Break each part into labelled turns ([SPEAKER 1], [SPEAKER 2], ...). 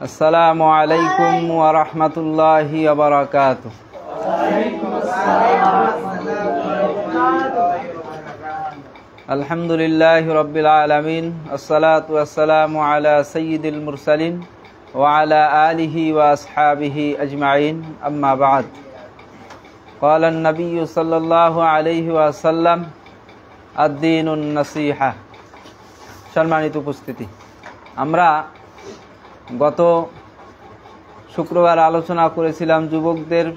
[SPEAKER 1] আসসালামু আলাইকুম ওয়া রাহমাতুল্লাহি ওয়া বারাকাতুহু। আলহামদুলিল্লাহি রাব্বিল আলামিন, আসসালাতু ওয়াসসালামু আলা সাইয়্যিদিল মুরসালিন ওয়া আলা আলিহি ওয়া আসহাবিহি আজমাইন, আম্মা বা'দ। ক্বালা আন-নাবিয়্যু সাল্লাল্লাহু আলাইহি ওয়া সাল্লাম, আদ-দীনুন নাসীহা। সম্মানিত উপস্থিতি, আমরা গত শুক্রবার আলোচনা করেছিলাম যুবকদের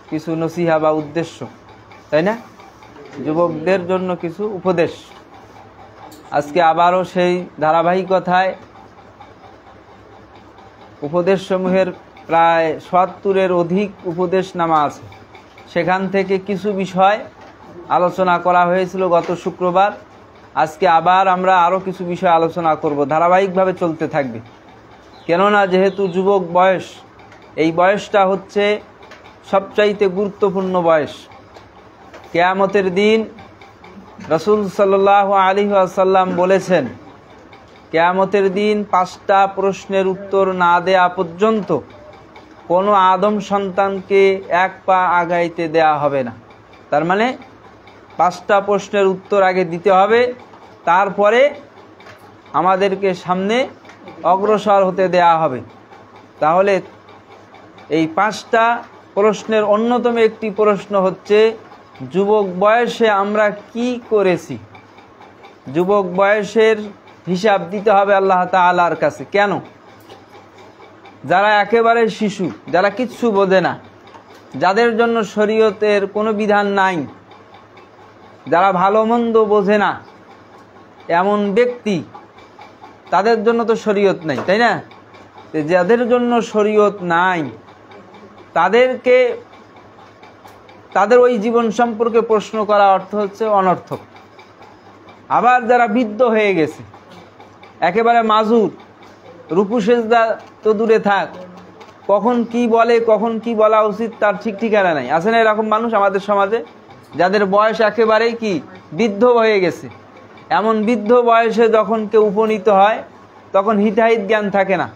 [SPEAKER 1] কিছু নসিহা বা উদ্দেশ্য, তাই না? যুবকদের জন্য কিছু উপদেশ। আজকে আবারও সেই ধারাবাহিকতায় উপদেশসমূহের প্রায় ৭০-এর অধিক উপদেশনামা আছে। সেখান থেকে কিছু বিষয় আলোচনা করা হয়েছিল গত শুক্রবার। আজকে আবার আমরা আরও কিছু বিষয় আলোচনা করব, ধারাবাহিকভাবে চলতে থাকবে। কেননা যেহেতু যুবক বয়স, এই বয়সটা হচ্ছে সবচাইতে গুরুত্বপূর্ণ বয়স। কিয়ামতের দিন রাসূল সাল্লাল্লাহু আলাইহি ওয়াসাল্লাম বলেছেন, কিয়ামতের দিন ৫টা প্রশ্নের উত্তর না দেয়া পর্যন্ত কোনো আদম সন্তানকে এক পা আগাইতে দেয়া হবে না। তার মানে ৫টা প্রশ্নের উত্তর আগে দিতে হবে, তারপরে আমাদেরকে সামনে অগ্রসর হতে দেয়া হবে। তাহলে এই ৫টা প্রশ্নের অন্যতম একটি প্রশ্ন হচ্ছে, যুবক বয়সে আমরা কি করেছি। যুবক বয়সের হিসাব দিতে হবে আল্লাহ তাআলার কাছে। কেন? যারা একেবারে শিশু, যারা কিচ্ছু বোঝে না, যাদের জন্য শরীয়তের কোনো বিধান নাই, যারা ভালো মন্দ বোঝে না, এমন ব্যক্তি, তাদের জন্য তো শরীয়ত নাই, তাই না? যাদের জন্য শরীয়ত নাই তাদের ওই জীবন সম্পর্কে প্রশ্ন করা অর্থ হচ্ছে অনর্থক। আবার যারা বৃদ্ধ হয়ে গেছে, একেবারে মাজুর, রুকু সেজদা তো দূরে থাক, কখন কি বলে, কখন কি বলা উচিত তার ঠিক ঠিকানা নাই। আছে না এরকম মানুষ আমাদের সমাজে, যাদের বয়স একেবারেই কি বৃদ্ধ হয়ে গেছে। এমন বৃদ্ধ বয়সে যখন কেউ উপনীত হয়, তখন হিতাহিত জ্ঞান থাকে না,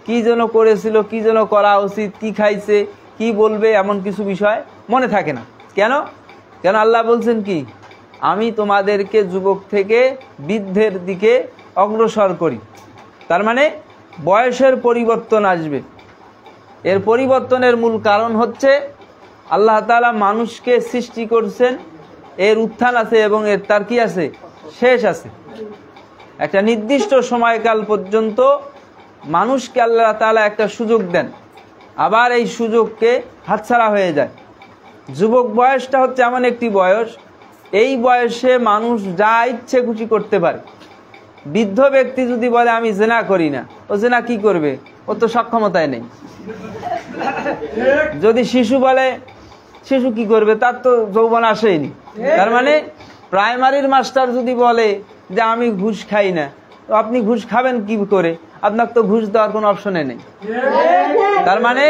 [SPEAKER 1] কি যেন করেছিল, কি যেন করা উচিত, কি খাইছে, কি বলবে, এমন কিছু বিষয় মনে থাকে না। কেন আল্লাহ বলছেন কি, আমি তোমাদেরকে যুবক থেকে বৃদ্ধের দিকে অগ্রসর করি। তার মানে বয়সের পরিবর্তন আসবে। এর পরিবর্তনের মূল কারণ হচ্ছে আল্লাহ তাআলা মানুষকে সৃষ্টি করছেন, এর উত্থান আছে এবং এর তার কি আছে, শেষ আছে। একটা নির্দিষ্ট সময়কাল পর্যন্ত মানুষকে আল্লাহ তাআলা একটা সুযোগ দেন, আবার এই সুযোগকে হাতছাড়া হয়ে যায়। যুবক বয়সটা হচ্ছে এমন একটি বয়স, এই বয়সে মানুষ যা ইচ্ছে খুশি করতে পারে। বৃদ্ধ ব্যক্তি যদি বলে আমি জেনা করি না, ও জেনা কি করবে? ও তো সক্ষমতায় নেই। যদি শিশু বলে, শিশু কি করবে? তার তো যৌবন আসেনি। তার মানে প্রাইমারির মাস্টার যদি বলে যে আমি ঘুষ খাই না, তো আপনি ঘুষ খাবেন কি করে? আপনার তো ঘুষ দেওয়ার কোনো অপশনে নেই। তার মানে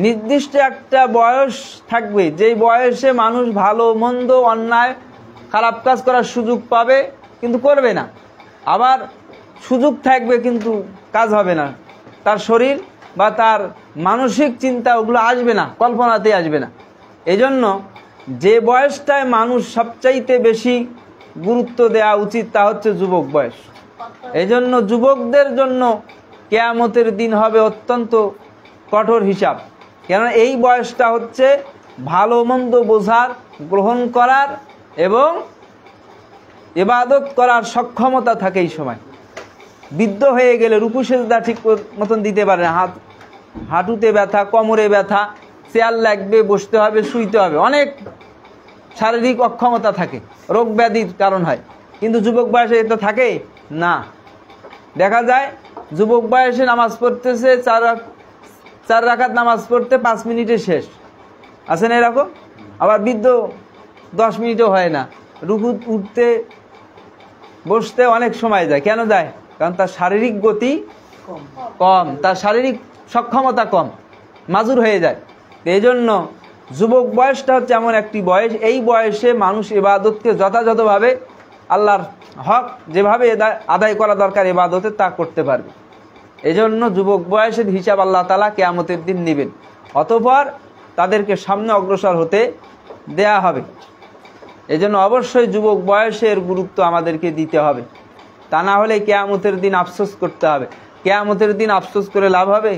[SPEAKER 1] নির্দিষ্ট একটা বয়স থাকবে, যেই বয়সে মানুষ ভালো মন্দ, অন্যায়, খারাপ কাজ করার সুযোগ পাবে, কিন্তু করবে না। আবার সুযোগ থাকবে কিন্তু কাজ হবে না, তার শরীর বা তার মানসিক চিন্তা ওগুলো আসবে না, কল্পনাতে আসবে না। এজন্য যে বয়সটায় মানুষ সবচাইতে বেশি গুরুত্ব দেওয়া উচিত তা হচ্ছে যুবক বয়স। এজন্য যুবকদের জন্য কিয়ামতের দিন হবে অত্যন্ত কঠোর হিসাব। কেননা এই বয়সটা হচ্ছে ভালো মন্দ বোঝার, গ্রহণ করার এবং ইবাদত করার সক্ষমতা থাকে এই সময়। বৃদ্ধ হয়ে গেলে রুকু সেজদা ঠিক মতন দিতে পারে না, হাঁটুতে ব্যথা, কোমরে ব্যথা, চেয়ার লাগবে, বসতে হবে, শুইতে হবে, অনেক শারীরিক অক্ষমতা থাকে, রোগ ব্যাধির কারণ হয়। কিন্তু যুবক বয়সে এটা থাকে না। দেখা যায় যুবক বয়সে নামাজ পড়তেছে, চার রাকাত নামাজ পড়তে 5 মিনিটে শেষ। আছে না এরকম? আবার বৃদ্ধ 10 মিনিটও হয় না, রুকু উঠতে বসতে অনেক সময় যায়। কেন যায়? কারণ তার শারীরিক গতি কম, তার শারীরিক সক্ষমতা কম, মাজুর হয়ে যায়। এই জন্য যুবক বয়সটা হচ্ছে এমন একটি বয়স, এই বয়সে মানুষ ইবাদতকে যথাযথভাবে আল্লাহর হক যেভাবে আদায় করা দরকার ইবাদতে তা করতে পারবে। এজন্য যুবক বয়সের হিসাব আল্লাহ তাআলা কিয়ামতের দিন নেবেন, অতঃপর তাদেরকে সামনে অগ্রসর হতে দেয়া হবে। এজন্য অবশ্যই যুবক বয়সের গুরুত্ব আমাদেরকে দিতে হবে, তা না হলে কিয়ামতের দিন আফসোস করতে হবে। কিয়ামতের দিন আফসোস করে লাভ হবে?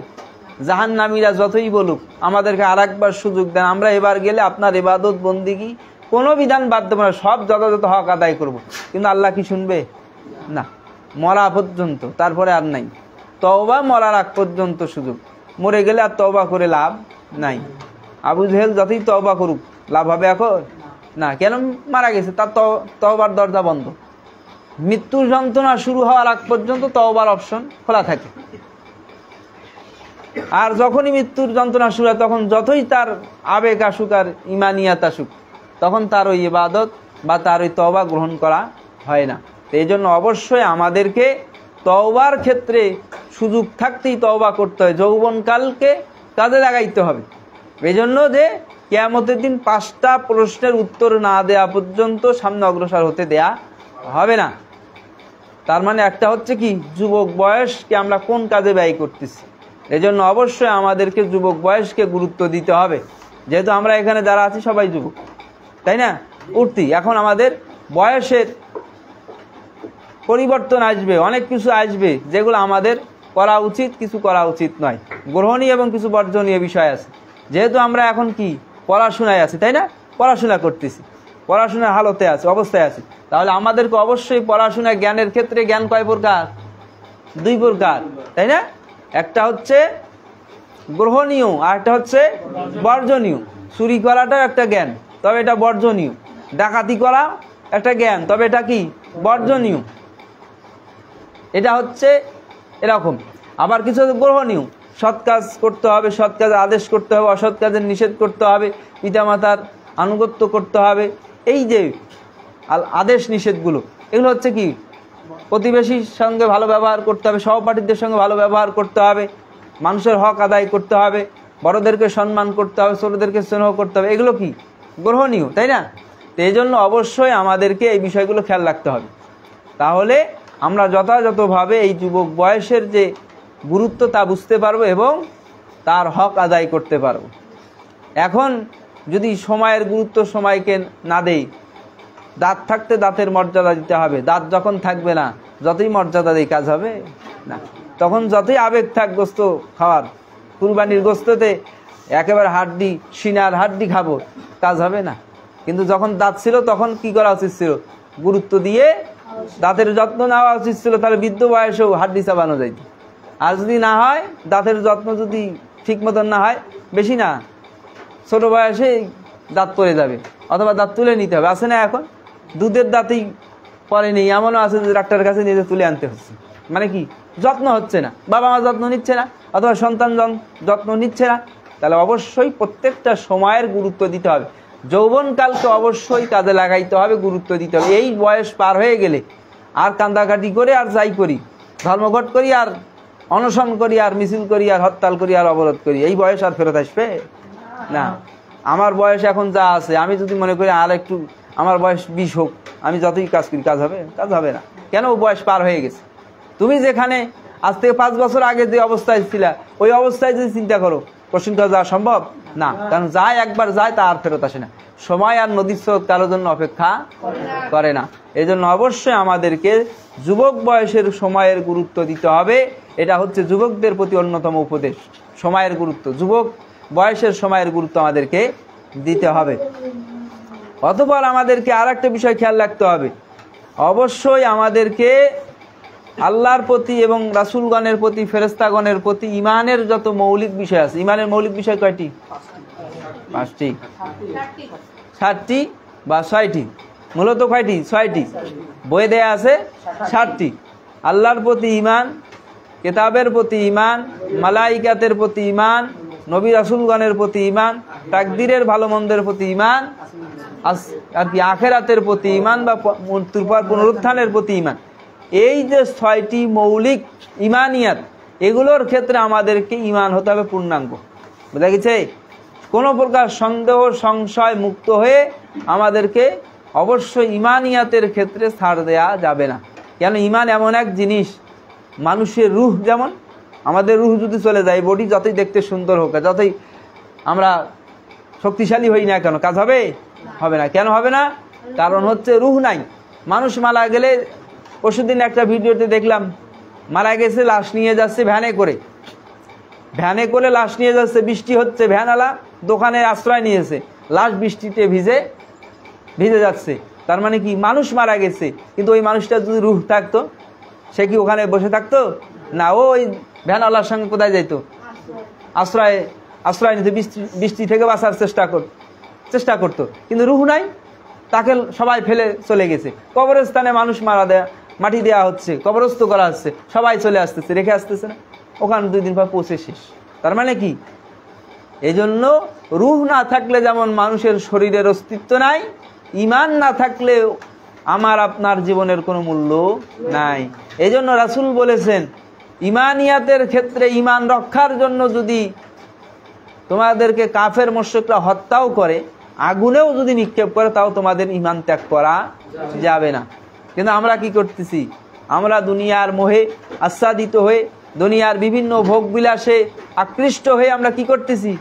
[SPEAKER 1] জাহান্নামীরা যতই বলুক আমাদেরকে আরেকবার সুযোগ দেন, আমরা এবার গেলে আপনার ইবাদত বন্দিগি কোনো বিধান বাদ দেবো না, সব যথাযথ হক আদায় করব। কিন্তু আল্লাহ কি শুনবে? না, মরা পর্যন্ত, তারপরে আর নাই। তওবা মরার আগ পর্যন্ত সুযোগ, মরে গেলে আর তওবা করে লাভ নাই। আবু জেহেল যতই তওবা করুক লাভ হবে এখন? না। কেন? মারা গেছে, তার তওবার দরজা বন্ধ। মৃত্যুর যন্ত্রণা শুরু হওয়ার আগ পর্যন্ত তওবার অপশন খোলা থাকে, আর যখনই মৃত্যুর যন্ত্রণা শুরু হয় তখন যতই তার আবেগ আসুক আর ইমানিয়াত আসুক, তখন তার ওই ইবাদত বা তার ওই তওবা গ্রহণ করা হয় না। তো এই জন্য অবশ্যই আমাদেরকে তওবার ক্ষেত্রে সুযোগ থাকতেই তওবা করতে হয়, যৌবনকালকে কাজে লাগাইতে হবে। এই জন্য যে কিয়ামতের দিন 5টা প্রশ্নের উত্তর না দেয়া পর্যন্ত সামনে অগ্রসর হতে দেয়া হবে না। তার মানে একটা হচ্ছে কি, যুবক বয়সকে আমরা কোন কাজে ব্যয় করতেছি। এজন্য অবশ্যই আমাদেরকে যুবক বয়সকে গুরুত্ব দিতে হবে, যেহেতু আমরা এখানে যারা আছি সবাই যুবক, তাই না? উঠতি এখন আমাদের বয়সের পরিবর্তন আসবে, অনেক কিছু আসবে যেগুলো আমাদের করা উচিত, কিছু করা উচিত নয়, গ্রহণীয় এবং কিছু বর্জনীয় বিষয় আছে। যেহেতু আমরা এখন কি পড়াশোনায় আছি, তাই না? পড়াশোনা করতেছি, পড়াশোনার হালতে আছে, অবস্থায় আছি, তাহলে আমাদেরকে অবশ্যই পড়াশোনা জ্ঞানের ক্ষেত্রে জ্ঞান কয় প্রকার? 2 প্রকার, তাই না? একটা হচ্ছে গ্রহণীয় আর একটা হচ্ছে বর্জনীয়। চুরি করাটাও একটা জ্ঞান, তবে এটা বর্জনীয়। ডাকাতি করা একটা জ্ঞান, তবে এটা কি? বর্জনীয়। এটা হচ্ছে এরকম। আবার কিছু গ্রহণীয়, সৎ কাজ করতে হবে, সৎ কাজের আদেশ করতে হবে, অসৎ কাজের নিষেধ করতে হবে, পিতামাতার আনুগত্য করতে হবে। এই যে আদেশ নিষেধগুলো, এগুলো হচ্ছে কি? প্রতিবেশীর সঙ্গে ভালো ব্যবহার করতে হবে, সহপাঠীদের সঙ্গে ভালো ব্যবহার করতে হবে, মানুষের হক আদায় করতে হবে, বড়দেরকে সম্মান করতে হবে, ছোটদেরকে স্নেহ করতে হবে। এগুলো কি? গ্রহণীয়, তাই না? তো এই জন্য অবশ্যই আমাদেরকে এই বিষয়গুলো খেয়াল রাখতে হবে, তাহলে আমরা যথাযথভাবে এই যুবক বয়সের যে গুরুত্ব তা বুঝতে পারবো এবং তার হক আদায় করতে পারবো। এখন যদি সময়ের গুরুত্ব সময়কে না দেই, দাঁত থাকতে দাঁতের মর্যাদা দিতে হবে, দাঁত যখন থাকবে না যতই মর্যাদা দিই কাজ হবে না। তখন যতই আবেগ থাক গোস্ত খাওয়ার, কুরবানির গোস্ততে একেবারে হাড্ডি, সিনার হাড্ডি খাবো, কাজ হবে না। কিন্তু যখন দাঁত ছিল তখন কি করা উচিত ছিল? গুরুত্ব দিয়ে দাঁতের যত্ন নেওয়া উচিত ছিল, তাহলে বৃদ্ধ বয়সেও হাড্ডি চাবানো যাইত। আর যদি না হয়, দাঁতের যত্ন যদি ঠিক মতন না হয়, বেশি না, ছোট বয়সে দাঁত পড়ে যাবে অথবা দাঁত তুলে নিতে হবে। আছে না এখন দুধের দাঁতই পরে নেই, এমনও আছে যে ডাক্তারের কাছে নিয়ে তুলে আনতে হচ্ছে। মানে কি? যত্ন হচ্ছে না, বাবা মা যত্ন নিচ্ছে না, অথবা সন্তান যত্ন নিচ্ছে না। তাহলে অবশ্যই প্রত্যেকটা সময়ের গুরুত্ব দিতে হবে, যৌবনকালকে অবশ্যই কাজে লাগাইতে হবে, গুরুত্ব দিতে হবে। এই বয়স পার হয়ে গেলে আর কান্দাকাটি করে আর যাই করি, ধর্মঘট করি আর অনশন করি আর মিছিল করি আর হরতাল করি আর অবরোধ করি, এই বয়স আর ফেরত আসবে না। আমার বয়স এখন যা আছে, আমি যদি মনে করি আর একটু আমার বয়স 20 হোক, আমি যতই কাজ করি, কাজ হবে? কাজ হবে না। কেন? বয়স পার হয়ে গেছে। তুমি যেখানে আজ থেকে 5 বছর আগে যে অবস্থায় ছিলা, ওই অবস্থায় যদি চিন্তা করো, কোশ্চিন করা যাওয়া সম্ভব না। কারণ যায় একবার যায়, তা আর ফেরত আসে না। সময় আর নদীর স্রোত কারোর জন্য অপেক্ষা করে না। এই জন্য অবশ্যই আমাদেরকে যুবক বয়সের সময়ের গুরুত্ব দিতে হবে। এটা হচ্ছে যুবকদের প্রতি অন্যতম উপদেশ, সময়ের গুরুত্ব, যুবক বয়সের সময়ের গুরুত্ব আমাদেরকে দিতে হবে। অতঃপর আমাদেরকে আর একটা বিষয় খেয়াল রাখতে হবে, অবশ্যই আমাদেরকে আল্লাহর প্রতি এবং রাসূলগণের প্রতি, ফেরেশতাগণের প্রতি ইমানের যত মৌলিক বিষয় আছে, ইমানের মৌলিক বিষয় কয়টি? 5টি, 7টি বা 6টি। মূলত কয়টি? 6টি। বই দেয়া আছে 7টি। আল্লাহর প্রতি ইমান, কিতাবের প্রতি ইমান, মালাইকাতের প্রতি ইমান, নবী রাসূলগণের প্রতি ইমান, তাকদীরের ভালো মন্দের প্রতি ইমান, আর কি আখেরাতের প্রতি ইমান বা মৃত্যুর পর পুনরুত্থানের প্রতি ইমান। এই যে 6টি মৌলিক ইমানিয়াত, এগুলোর ক্ষেত্রে আমাদেরকে ইমান হতে হবে পূর্ণাঙ্গ। বুঝা গেছে? কোনো প্রকার সন্দেহ সংশয় মুক্ত হয়ে আমাদেরকে অবশ্যই ইমানিয়াতের ক্ষেত্রে ছাড় দেয়া যাবে না। কেন? ইমান এমন এক জিনিস, মানুষের রূহ যেমন আমাদের রুহ যদি চলে যায়, বডি যতই দেখতে সুন্দর হোক, যতই আমরা শক্তিশালী হই না কেন, কাজ হবে? হবে না। কেন হবে না? কারণ হচ্ছে রুহ নাই। মানুষ মারা গেলে, পরশুদিন একটা ভিডিওতে দেখলাম, মারা গেছে, লাশ নিয়ে যাচ্ছে ভ্যানে করে, ভ্যানে করে লাশ নিয়ে যাচ্ছে, বৃষ্টি হচ্ছে, ভ্যানওয়ালা দোকানে আশ্রয় নিয়েছে, লাশ বৃষ্টিতে ভিজে যাচ্ছে। তার মানে কি? মানুষ মারা গেছে, কিন্তু ওই মানুষটা যদি রুহ থাকতো, সে কি ওখানে বসে থাকতো? না, ওই ভ্যানওয়ালার সঙ্গে কোথায় যাইতো? আশ্রয় নিতে, বৃষ্টি থেকে বাঁচার চেষ্টা করতো। কিন্তু রুহ নাই, তাকে সবাই ফেলে চলে গেছে। কবরস্থানে মানুষ মাটি দেওয়া হচ্ছে, কবরস্থ করা হচ্ছে, সবাই চলে আসতেছে, রেখে আসতেছে না, ওখানে 2 দিন পর পৌঁছে শেষ। তার মানে কি? এই জন্য রুহ না থাকলে যেমন মানুষের শরীরের অস্তিত্ব নাই, ইমান না থাকলে আমার আপনার জীবনের কোনো মূল্য নাই। এই জন্য রাসূল বলেছেন, ইমানিয়াতের ক্ষেত্রে ইমান রক্ষার জন্য যদি তোমাদেরকে কাফের মুশরিকরা হত্যাও করে, আগুনেও যদি নিক্ষেপ করে, তাও তোমাদের ইমান ত্যাগ করা যাবে না। কিন্তু আমরা কি করতেছি? আমরা দুনিয়ার মোহে আচ্ছাদিত হয়ে, দুনিয়ার বিভিন্ন ভোগ বিলাসে আকৃষ্ট হয়ে আমরা কি করতেছি?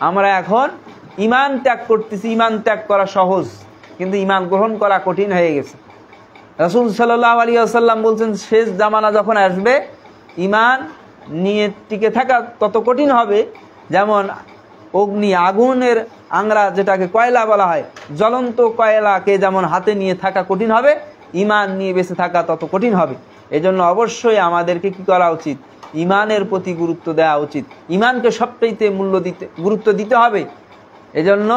[SPEAKER 1] আমরা এখন ইমান ত্যাগ করতেছি। ইমান ত্যাগ করা সহজ, কিন্তু ইমান গ্রহণ করা কঠিন হয়ে গেছে। রাসূল সাল্লাল্লাহু আলাইহি ওয়াসাল্লাম বলছেন, শেষ জামানা যখন আসবে, ইমান নিয়ে টিকে থাকা তত কঠিন হবে, যেমন অগ্নি, আগুনের আংরা, যেটাকে কয়লা বলা হয়, জ্বলন্ত কয়লাকে যেমন হাতে নিয়ে থাকা কঠিন হবে, ইমান নিয়ে বেঁচে থাকা তত কঠিন হবে। এজন্য অবশ্যই আমাদেরকে কি করা উচিত? ইমানের প্রতি গুরুত্ব দেওয়া উচিত। ইমানকে সবচাইতে গুরুত্ব দিতে হবে। এজন্য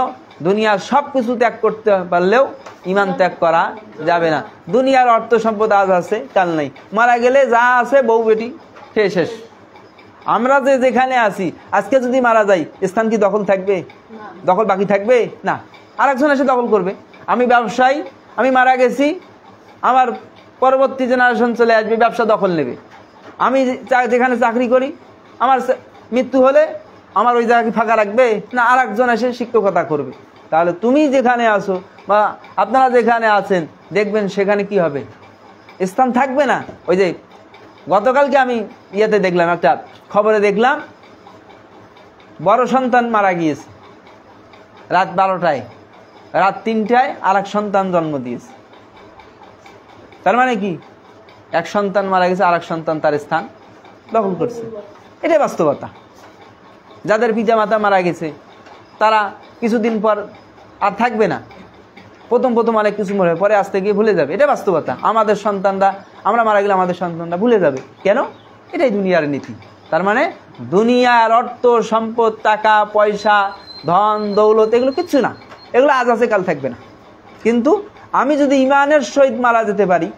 [SPEAKER 1] দুনিয়ার সব কিছু ত্যাগ করতে পারলেও ইমান ত্যাগ করা যাবে না। দুনিয়ার অর্থ সম্পদ আজ আছে, কাল নাই। মারা গেলে যা আছে, বউ বেটি, খেয়ে শেষ। আমরা যেখানে আছি, আজকে যদি মারা যাই, স্থান কি দখল থাকবে? দখল বাকি থাকবে না, আরেকজন এসে দখল করবে। আমি ব্যবসায়ী, আমি মারা গেছি, আমার পরবর্তী জেনারেশন চলে আসবে, ব্যবসা দখল নেবে। আমি যেখানে চাকরি করি, আমার মৃত্যু হলে আমার ওই জায়গা কি ফাঁকা রাখবে? না, আরেকজন এসে শিক্ষকতা করবে। তাহলে তুমি যেখানে আছো বা আপনারা যেখানে আছেন, দেখবেন সেখানে কি হবে? স্থান থাকবে না। ওই যে গতকালকে আমি ইয়েতে দেখলাম, একটা খবরে দেখলাম, বড় সন্তান মারা গিয়েছে রাত 12টায়, রাত 3টায় আর এক সন্তান জন্ম দিয়েছে। তার মানে কি? এক সন্তান মারা গেছে, আর এক সন্তান তার স্থান দখল করছে। এটাই বাস্তবতা। যাদের পিতা মাতা মারা গেছে, তারা কিছুদিন পর আর থাকবে না। প্রথম অনেক কিছু মনে হয়, পরে আস্তে গিয়ে ভুলে যাবে। এটা বাস্তবতা। আমাদের সন্তানরা, আমরা মারা গেলে আমাদের সন্তানরা ভুলে যাবে। কেন? এটাই দুনিয়ার নীতি। তার মানে দুনিয়ার অর্থ সম্পদ, টাকা পয়সা, ধন দৌলত, এগুলো কিচ্ছু না। এগুলো আজ আছে, কাল থাকবে না। কিন্তু আমি যদি ইমানের সহিত মারা যেতে পারি,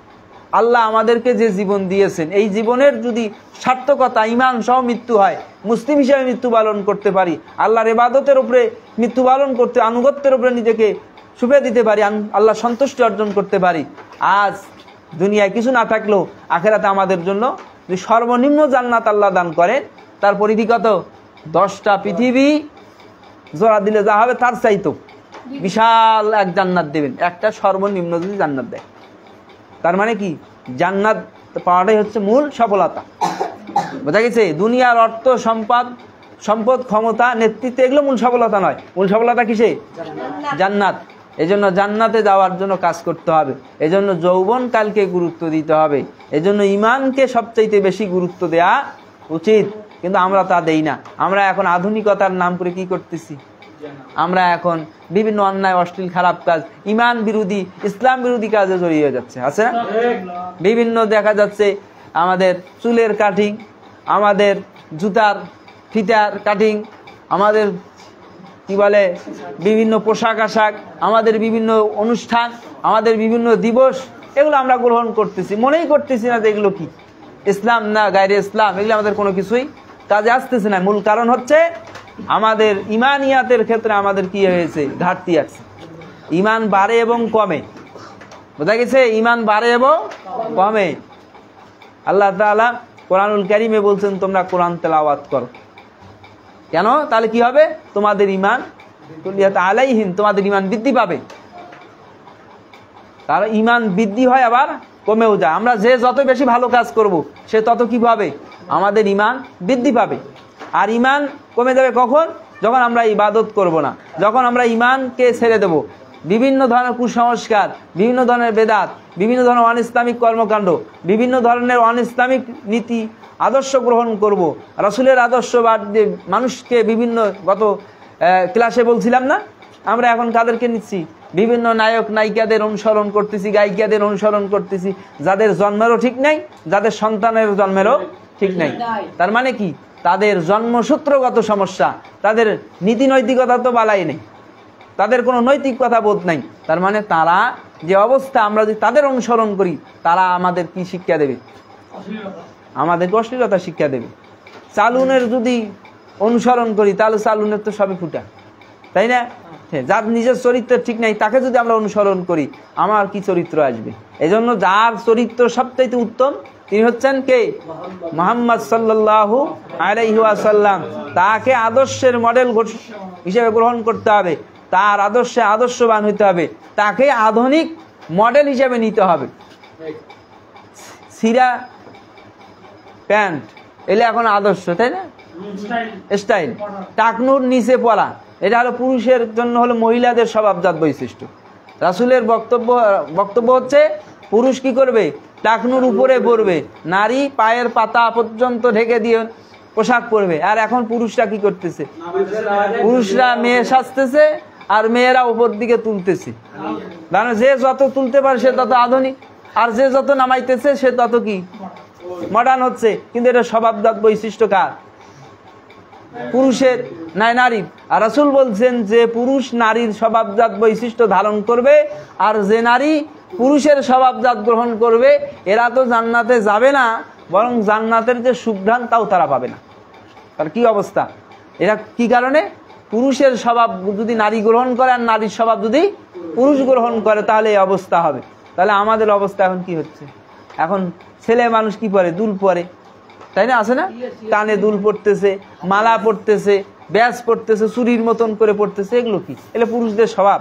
[SPEAKER 1] আল্লাহ আমাদেরকে যে জীবন দিয়েছেন, এই জীবনের যদি সার্থকতা, ইমান সহ মৃত্যু হয়, মুসলিম হিসেবে মৃত্যুবরণ করতে পারি, আল্লাহর ইবাদতের উপরে মৃত্যুবরণ করতে, আনুগত্যের উপরে নিজেকে সুপে দিতে পারি, আল্লাহ সন্তুষ্টি অর্জন করতে পারি, আজ দুনিয়ায় কিছু না থাকলেও আখেরাতে আমাদের জন্য যে সর্বনিম্ন জান্নাত আল্লাহ দান করেন, তার পরিধি কত? 10টা পৃথিবী জোড়া দিলে যা হবে তার চাইতো বিশাল এক জান্নাত দেবেন, একটা সর্বনিম্ন যদি জান্নাত দেয়। তার মানে কি? জান্নাত পাওয়াটাই হচ্ছে মূল সফলতা। বোঝা গেছে? দুনিয়ার অর্থ সম্পদ, ক্ষমতা, নেতৃত্ব, এগুলো মূল সফলতা নয়। মূল সফলতা কিসে? জান্নাত। এজন্য জান্নাতে যাওয়ার জন্য কাজ করতে হবে। এজন্য যৌবন কালকে গুরুত্ব দিতে হবে। এজন্য ইমানকে সবচাইতে বেশি গুরুত্ব দেয়া উচিত, কিন্তু আমরা তা দেই না। আমরা এখন আধুনিকতার নাম করে কি করতেছি? আমরা এখন বিভিন্ন অন্যায়, অশ্লীল, খারাপ কাজ, ইমান বিরোধী, ইসলাম বিরোধী কাজে জড়িয়ে যাচ্ছে, আছে না? বিভিন্ন দেখা যাচ্ছে আমাদের চুলের কাটিং, আমাদের জুতার ফিতার কাটিং, আমাদের কি বলে বিভিন্ন পোশাক আশাক, আমাদের বিভিন্ন অনুষ্ঠান, আমাদের বিভিন্ন দিবস, এগুলো আমরা গ্রহণ করতেছি, মনেই করতেছি না যে এগুলো কি ইসলাম না গায়রে ইসলাম। এগুলো আমাদের কোনো কিছুই কাজে আসতেছে না। মূল কারণ হচ্ছে আমাদের ইমানিয়াতের ক্ষেত্রে আমাদের কি হয়েছে? ঘাটতি আছে। ইমান বাড়ে এবং কমে। বোঝা গেছে? ইমান বাড়ে এবং কমে। আল্লাহ তাআলা কোরআনুল কারীমে বলছেন, তোমরা কোরআন তেলাওয়াত করো। কেন? তাহলে কি হবে? তোমাদের ইমান আলাইহিম, তোমাদের ইমান বৃদ্ধি পাবে। তার ইমান বৃদ্ধি হয়, আবার কমেও যায়। আমরা যে যত বেশি ভালো কাজ করব, সে তত কি পাবে? আমাদের ঈমান বৃদ্ধি পাবে। আর ঈমান কমে যাবে কখন? যখন আমরা ইবাদত করব না, যখন আমরা ঈমানকে ছেড়ে দেব, বিভিন্ন ধরনের কুসংস্কার, বিভিন্ন ধরনের বেদাত, বিভিন্ন ধরনের অনিসলামিক কর্মকাণ্ড, বিভিন্ন ধরনের অনিসলামিক নীতি আদর্শ গ্রহণ করব, রাসূলের আদর্শ বাদ দিয়ে মানুষকে বিভিন্ন, গত ক্লাসে বলছিলাম না, আমরা এখন কাদেরকে নিচ্ছি? বিভিন্ন নায়ক নায়িকাদের অনুসরণ করতেছি, গায়িকাদের অনুসরণ করতেছি, যাদের জন্মেরও ঠিক নাই, যাদের সন্তানের জন্মেরও ঠিক নাই। তার মানে কি? তাদের জন্মসূত্রগত সমস্যা, তাদের নীতি নৈতিকতা তো বালাই নেই, তাদের কোনো নৈতিকতা বোধ নাই। তার মানে তারা যে অবস্থা, আমরা যদি তাদের অনুসরণ করি, তারা আমাদের কি শিক্ষা দেবে? আমাদেরকে অশ্লীলতা শিক্ষা দেবে। চালুনের যদি অনুসরণ করি, তাহলে চালুনের তো সবই ফুটা, তাই না? যার নিজের চরিত্র ঠিক নাই, তাকে যদি আমরা অনুসরণ করি, আমার কি চরিত্র আসবে? এজন্য যার চরিত্র সবচাইতে উত্তম, তিনি হচ্ছেন কে? মুহাম্মদ সাল্লাল্লাহু আলাইহি ওয়াসাল্লাম। তাকে আদর্শের মডেল হিসেবে গ্রহণ করতে হবে, তার আদর্শে আদর্শবান হইতে হবে, তাকে আধুনিক মডেল হিসেবে নিতে হবে। সিরা প্যান্ট এলে এখন আদর্শ, তাই না? স্টাইল। টাকনুর নিচে পড়া, এটা হলো পুরুষের জন্য, হলো মহিলাদের স্বভাবজাত বৈশিষ্ট্য। রাসূলের বক্তব্য হচ্ছে পুরুষ কি করবে? টাকনুর উপরে পড়বে, নারী পায়ের পাতা পর্যন্ত ঢেকে দিয়ে পোশাক পরবে। আর এখন পুরুষরা কি করতেছে? পুরুষরা মেয়ে সাজতেছে আর মেয়েরা উপর দিকে তুলতেছে। মানে যে যত তুলতে পারে সে তত আধুনিক, আর যে যত নামাইতেছে সে তত কি মডার্ন হচ্ছে। কিন্তু এটা স্বভাবজাত বৈশিষ্ট্য কার? পুরুষের, নাই নারীর। আর রাসূল বলছেন যে পুরুষ নারীর স্বভাবজাত বৈশিষ্ট্য ধারণ করবে, আর যে নারী পুরুষের স্বভাবজাত গ্রহণ করবে, এরা তো জান্নাতে যাবে না, বরং জান্নাতের যে সুঘ্রাণ তাও তারা পাবে না। তার কি অবস্থা? এরা কি কারণে? পুরুষের স্বভাব যদি নারী গ্রহণ করে আর নারীর স্বভাব যদি পুরুষ গ্রহণ করে, তাহলে এই অবস্থা হবে। তাহলে আমাদের অবস্থা এখন কি হচ্ছে? এখন ছেলে মানুষ কি পরে? দুল পরে, তাই না? আছে না? কানে দুল পড়তেছে, মালা পড়তেছে, ব্যাস পড়তেছে, চুরির মতন করে পড়তেছে। এগুলো কি? এগুলো পুরুষদের স্বভাব,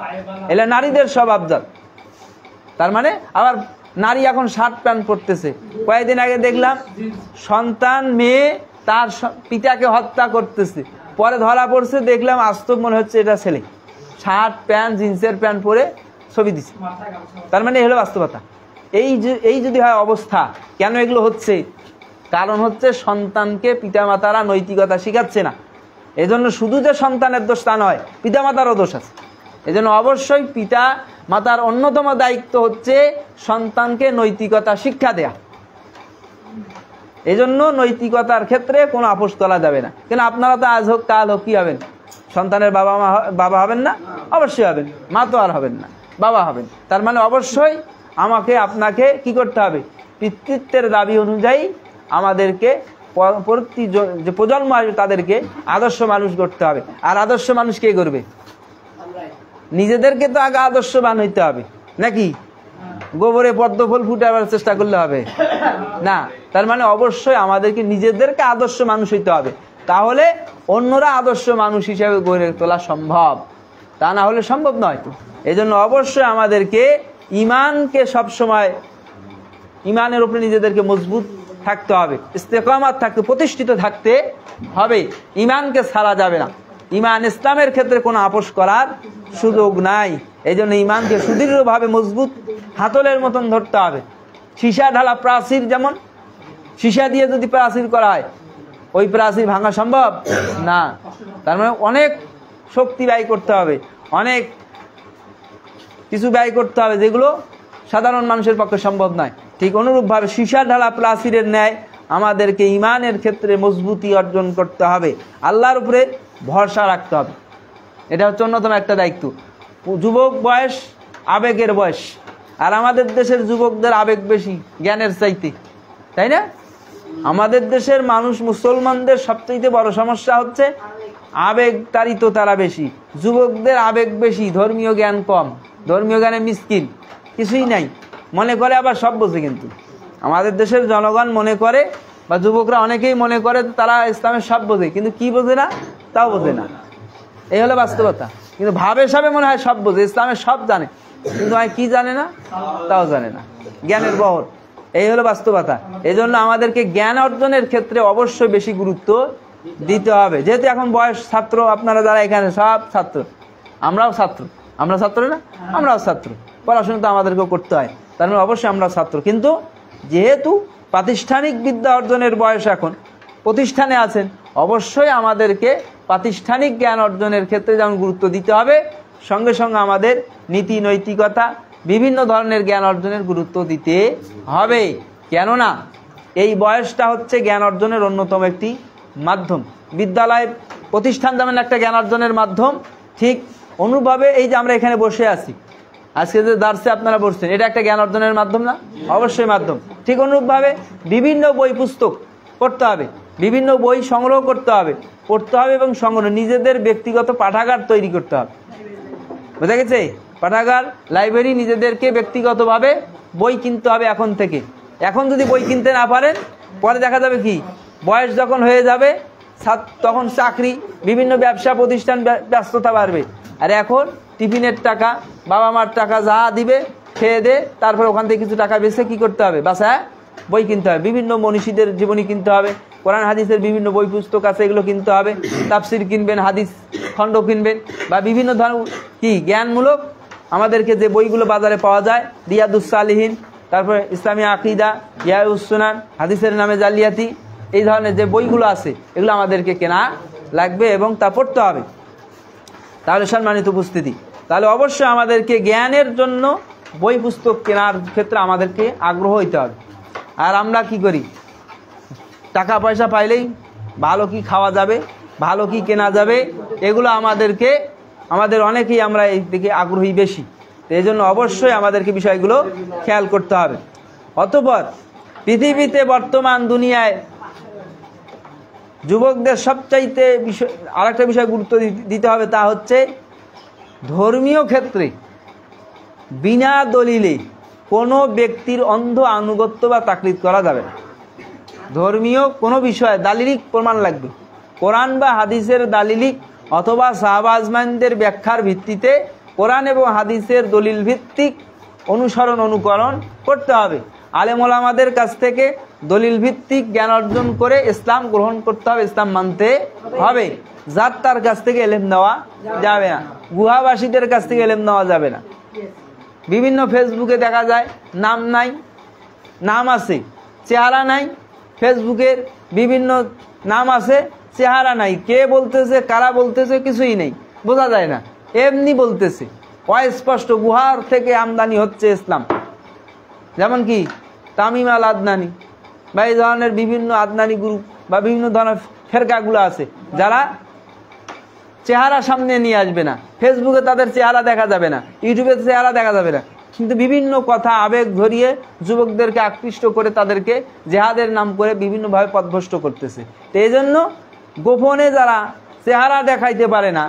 [SPEAKER 1] এগুলো নারীদের স্বভাবজাত। তার মানে আবার নারী এখন শার্ট প্যান্ট পরতেছে। কয়েকদিন আগে দেখলাম সন্তান মেয়ে তার পিতাকে হত্যা করতেছে, পরে ধরা পড়ছে, দেখলাম বাস্তব মনে হচ্ছে এটা ছেলে, শার্ট প্যান্ট জিন্সের প্যান্ট পরে ছবি দিচ্ছে। তার মানে হলো বাস্তবতা। এই যদি হয় অবস্থা, কেন এগুলো হচ্ছে? কারণ হচ্ছে সন্তানকে পিতামাতারা নৈতিকতা শিখাচ্ছে না। এজন্য শুধু যে সন্তানের দোষ তা নয়, পিতামাতারও দোষ আছে। এজন্য অবশ্যই পিতা মাতার অন্যতম দায়িত্ব হচ্ছে সন্তানকে নৈতিকতা শিক্ষা দেয়া। এজন্য নৈতিকতার ক্ষেত্রে কোনো আপোষ করা যাবে না। কেন আপনারা তো আজ হোক কাল হোক কি হবেন? সন্তানের বাবা হবেন না? অবশ্যই হবেন। মা তো আর হবেন না, বাবা হবেন। তার মানে অবশ্যই আমাকে আপনাকে কি করতে হবে? পিতৃত্বের দাবি অনুযায়ী আমাদেরকে পরবর্তী যে প্রজন্ম আসবে তাদেরকে আদর্শ মানুষ করতে হবে। আর আদর্শ মানুষ কে করবে? নিজেদেরকে তো আগে আদর্শবান হইতে হবে, নাকি গোবরে পদ্ম ফুল ফুটাবার চেষ্টা করলে হবে না? তার মানে অবশ্যই আমাদেরকে নিজেদেরকে আদর্শ মানুষ হইতে হবে, তাহলে অন্যরা আদর্শ মানুষ হিসেবে গড়ে তোলা সম্ভব। তা না হলে সম্ভব নয়। তো এই জন্য অবশ্যই আমাদেরকে ইমানকে সবসময়, ইমানের উপরে নিজেদেরকে মজবুত থাকতে হবে, ইস্তেকামাত থাকতে, প্রতিষ্ঠিত থাকতে হবে। ইমানকে ছাড়া যাবে না। ইমান ইসলামের ক্ষেত্রে কোনো আপোষ করার সুযোগ নাই। এই জন্য ইমানকে সুদৃঢ়ভাবে মজবুত হাতলের মতন ধরতে হবে। সীসা ঢালা প্রাচীর, যেমন সীসা দিয়ে যদি প্রাচীর করা হয়, ওই প্রাচীর ভাঙা সম্ভব না। তার মানে অনেক শক্তি ব্যয় করতে হবে, অনেক কিছু ব্যয় করতে হবে, যেগুলো সাধারণ মানুষের পক্ষে সম্ভব নয়। ঠিক অনুরূপভাবে সীসা ঢালা প্রাচীরের ন্যায় আমাদেরকে ইমানের ক্ষেত্রে মজবুতি অর্জন করতে হবে, আল্লাহর উপরে ভরসা রাখতে হবে। এটা হচ্ছে অন্যতম একটা দায়িত্ব। যুবক বয়স আবেগের বয়স, আর আমাদের দেশের যুবকদের আবেগ বেশি জ্ঞানের চাইতে, তাই না? আমাদের দেশের মানুষ, মুসলমানদের সবচেয়ে বড় সমস্যা হচ্ছে আবেগ তাড়িত তারা বেশি। যুবকদের আবেগ বেশি, ধর্মীয় জ্ঞান কম, ধর্মীয় জ্ঞানে মিসকিন, কিছুই নাই, মনে করে আবার সব বোঝে। কিন্তু আমাদের দেশের জনগণ মনে করে, বা যুবকরা অনেকেই মনে করে তারা ইসলামের সব বোঝে, কিন্তু কি বোঝে না তাও বোঝে না। এই হলো বাস্তবতা। কিন্তু ভাবে সবে মনে হয় সব বোঝে, ইসলামের সব জানে, কিন্তু কি জানে না তাও জানে না। জ্ঞানের বহর, এই হলো বাস্তবতা। এই জন্য আমাদেরকে জ্ঞান অর্জনের ক্ষেত্রে অবশ্যই বেশি গুরুত্ব দিতে হবে। যেহেতু এখন বয়স ছাত্র, আপনারা যারা এখানে সব ছাত্র, আমরাও ছাত্র, আমরা ছাত্র না, আমরাও ছাত্র, পড়াশোনা তো আমাদেরকেও করতে হয়, তার মানে অবশ্যই আমরা ছাত্র। কিন্তু যেহেতু প্রাতিষ্ঠানিক বিদ্যা অর্জনের বয়স, এখন প্রতিষ্ঠানে আছেন, অবশ্যই আমাদেরকে প্রাতিষ্ঠানিক জ্ঞান অর্জনের ক্ষেত্রে যেমন গুরুত্ব দিতে হবে, সঙ্গে সঙ্গে আমাদের নীতি নৈতিকতা বিভিন্ন ধরনের জ্ঞান অর্জনের গুরুত্ব দিতে হবে। কেননা এই বয়সটা হচ্ছে জ্ঞান অর্জনের অন্যতম একটি মাধ্যম। বিদ্যালয় প্রতিষ্ঠান যেমন একটা জ্ঞান অর্জনের মাধ্যম, ঠিক অনুভাবে এই যে আমরা এখানে বসে আছি, আজকে যে দার্সে আপনারা বসছেন, এটা একটা জ্ঞান অর্জনের মাধ্যম না? অবশ্যই মাধ্যম। ঠিক অনুরূপভাবে বিভিন্ন বই পুস্তক পড়তে হবে, বিভিন্ন বই সংগ্রহ করতে হবে, এবং সংগ্রহ, নিজেদের ব্যক্তিগত পাঠাগার তৈরি করতে হবে। বোঝা গেছে? পাঠাগার, লাইব্রেরি, নিজেদেরকে ব্যক্তিগতভাবে বই কিনতে হবে এখন থেকে। এখন যদি বই কিনতে না পারেন, পরে দেখা যাবে কি, বয়স যখন হয়ে যাবে তখন চাকরি, বিভিন্ন ব্যবসা প্রতিষ্ঠান, ব্যস্ততা বাড়বে। আর এখন টিফিনের টাকা, বাবা মার টাকা যা দিবে খেয়ে দে, তারপর ওখান থেকে কিছু টাকা বেছে কি করতে হবে, বাসায় বই কিনতে হবে। বিভিন্ন মনীষীদের জীবনী কিনতে হবে, কোরআন হাদিসের বিভিন্ন বই পুস্তক আছে, এগুলো কিনতে হবে। তাফসির কিনবেন, হাদিস খণ্ড কিনবেন, বা বিভিন্ন ধরনের কি জ্ঞানমূলক আমাদেরকে যে বইগুলো বাজারে পাওয়া যায়, রিয়াদুস সালিহিন, তারপরে ইসলামী আকীদা, ইয়াউস সুনান, হাদিসের নামে জালিয়াতি, এই ধরনের যে বইগুলো আছে, এগুলো আমাদেরকে কেনা লাগবে এবং তা পড়তে হবে। তাহলে সম্মানিত উপস্থিতি, তাহলে অবশ্যই আমাদেরকে জ্ঞানের জন্য বই পুস্তক কেনার ক্ষেত্রে আমাদেরকে আগ্রহ হইতে হবে। আর আমরা কি করি, টাকা পয়সা পাইলেই ভালো কি খাওয়া যাবে, ভালো কি কেনা যাবে, এগুলো আমাদের অনেকেই আমরা এই দিকে আগ্রহী বেশি। তো এই জন্য অবশ্যই আমাদেরকে বিষয়গুলো খেয়াল করতে হবে। অতঃপর পৃথিবীতে বর্তমান দুনিয়ায় যুবকদের সবচাইতে আরেকটা বিষয় গুরুত্ব দিতে হবে, তা হচ্ছে ধর্মীয় ক্ষেত্রে বিনা দলিলে কোনো ব্যক্তির অন্ধ আনুগত্য বা তাকলিদ করা যাবে না। ধর্মীয় কোনো বিষয়ে দালিলিক প্রমাণ লাগবে, কোরআন বা হাদিসের দালিলিক অথবা সাহাবা আজমাইনদের ব্যাখ্যার ভিত্তিতে কোরআন এবং হাদিসের দলিল ভিত্তিক অনুকরণ করতে হবে। আলেম ওলামাদের কাছ থেকে দলিল ভিত্তিক জ্ঞান অর্জন করে ইসলাম গ্রহণ করতে হবে, ইসলাম মানতে হবে। যার তার কাছ থেকে এলেম নেওয়া যাবে না, গুহাবাসীদের কাছ থেকে এলেম নেওয়া যাবে না। বিভিন্ন ফেসবুকে দেখা যায় নাম নাই, নাম আছে, চেহারা নাই। ফেসবুকের বিভিন্ন নাম আছে, চেহারা নাই, কে বলতেছে, কারা বলতেছে, কিছুই নেই, বোঝা যায় না, এমনি বলতেছে, অস্পষ্ট। গুহার থেকে আমদানি হচ্ছে ইসলাম, যেমন কি তামিম আল আদনানি বা এই ধরনের বিভিন্ন আদনানি গ্রুপ বা বিভিন্ন ধরনের ফেরকাগুলো আছে, যারা চেহারা সামনে নিয়ে আসবে না, ফেসবুকে তাদের চেহারা দেখা যাবে না, ইউটিউবে চেহারা দেখা যাবে না, কিন্তু বিভিন্ন কথা আবেগ ধরিয়ে যুবকদেরকে আকৃষ্ট করে তাদেরকে জেহাদের নাম করে বিভিন্নভাবে পথভ্রষ্ট করতেছে। তো এই জন্য গোপনে যারা চেহারা দেখাইতে পারে না,